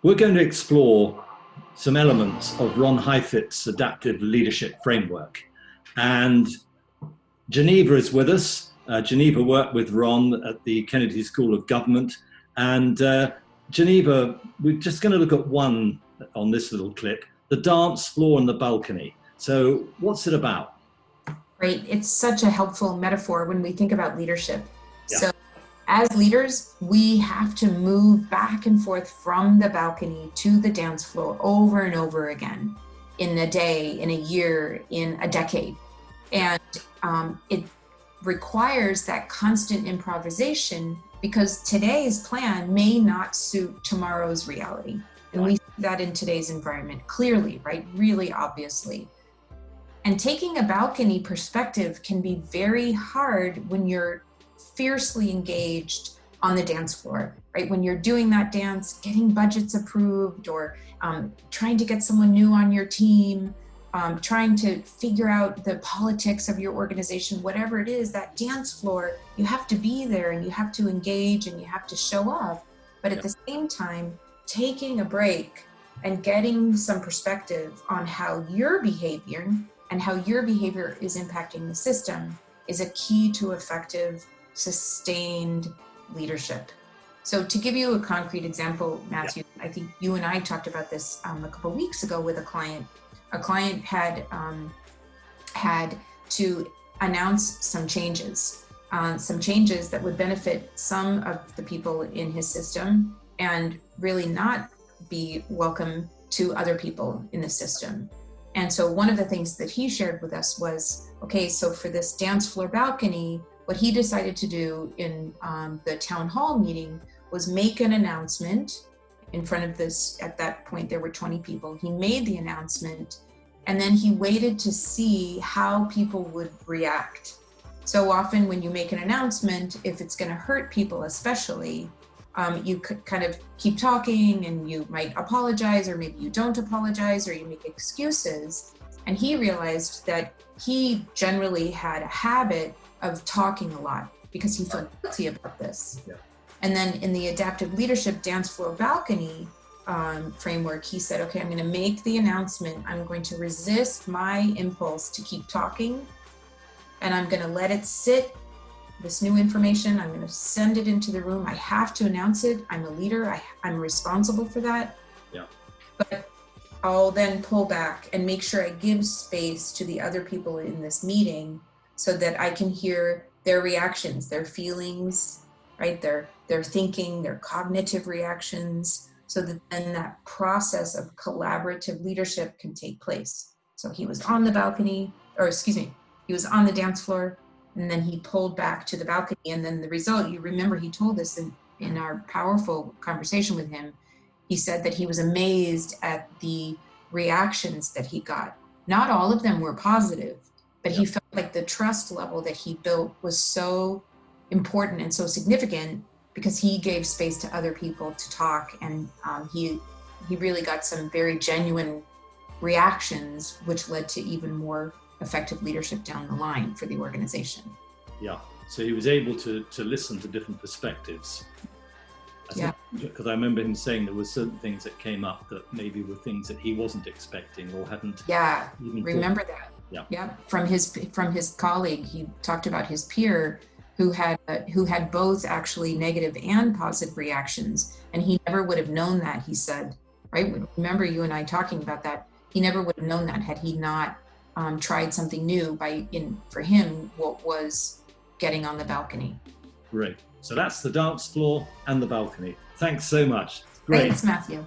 We're going to explore some elements of Ron Heifetz's adaptive leadership framework. And Jeneva is with us. Jeneva worked with Ron at the Kennedy School of Government. And Jeneva, we're just going to look at one on this little clip, the dance floor and the balcony. So what's it about? Great. It's such a helpful metaphor when we think about leadership. Yeah. So as leaders, we have to move back and forth from the balcony to the dance floor over and over again in a day, in a year, in a decade. And it requires that constant improvisation because today's plan may not suit tomorrow's reality. And we see that in today's environment clearly, right? Really obviously. And taking a balcony perspective can be very hard when you're fiercely engaged on the dance floor, right? When you're doing that dance, getting budgets approved or trying to get someone new on your team, trying to figure out the politics of your organization, whatever it is, that dance floor, you have to be there and you have to engage and you have to show off. But at the same time, taking a break and getting some perspective on how you're behaving and how your behavior is impacting the system is a key to effective, sustained leadership. So to give you a concrete example, Matthew, I think you and I talked about this a couple of weeks ago with a client. A client had to announce some changes that would benefit some of the people in his system and really not be welcome to other people in the system. And so one of the things that he shared with us was, okay, so for this dance floor balcony, what he decided to do in the town hall meeting was make an announcement in front of this. At that point, there were 20 people. He made the announcement and then he waited to see how people would react. So often when you make an announcement, if it's going to hurt people especially, you could kind of keep talking and you might apologize, or maybe you don't apologize, or you make excuses. And he realized that he generally had a habit of talking a lot because he felt guilty about this. Yeah. And then in the adaptive leadership dance floor balcony framework, he said, okay, I'm going to make the announcement. I'm going to resist my impulse to keep talking, and I'm going to let it sit. This new information, I'm going to send it into the room. I have to announce it. I'm a leader. I'm responsible for that. Yeah. But I'll then pull back and make sure I give space to the other people in this meeting so that I can hear their reactions, their feelings, right? Their thinking, their cognitive reactions, so that then that process of collaborative leadership can take place. So he was on the balcony, he was on the dance floor, and then he pulled back to the balcony. And then the result, you remember he told us in our powerful conversation with him, he said that he was amazed at the reactions that he got. Not all of them were positive, but he felt like the trust level that he built was so important and so significant because he gave space to other people to talk. And he really got some very genuine reactions, which led to even more effective leadership down the line for the organization. Yeah, so he was able to listen to different perspectives. Because I remember him saying there were certain things that came up that maybe were things that he wasn't expecting or hadn't. Yeah, even remember thought. that. Yeah. From his colleague, he talked about his peer who had both actually negative and positive reactions, and he never would have known that. He said, right? Remember you and I talking about that. He never would have known that had he not tried something new for him, what was getting on the balcony. Great. So that's the dance floor and the balcony. Thanks so much. Great. Thanks, Matthew.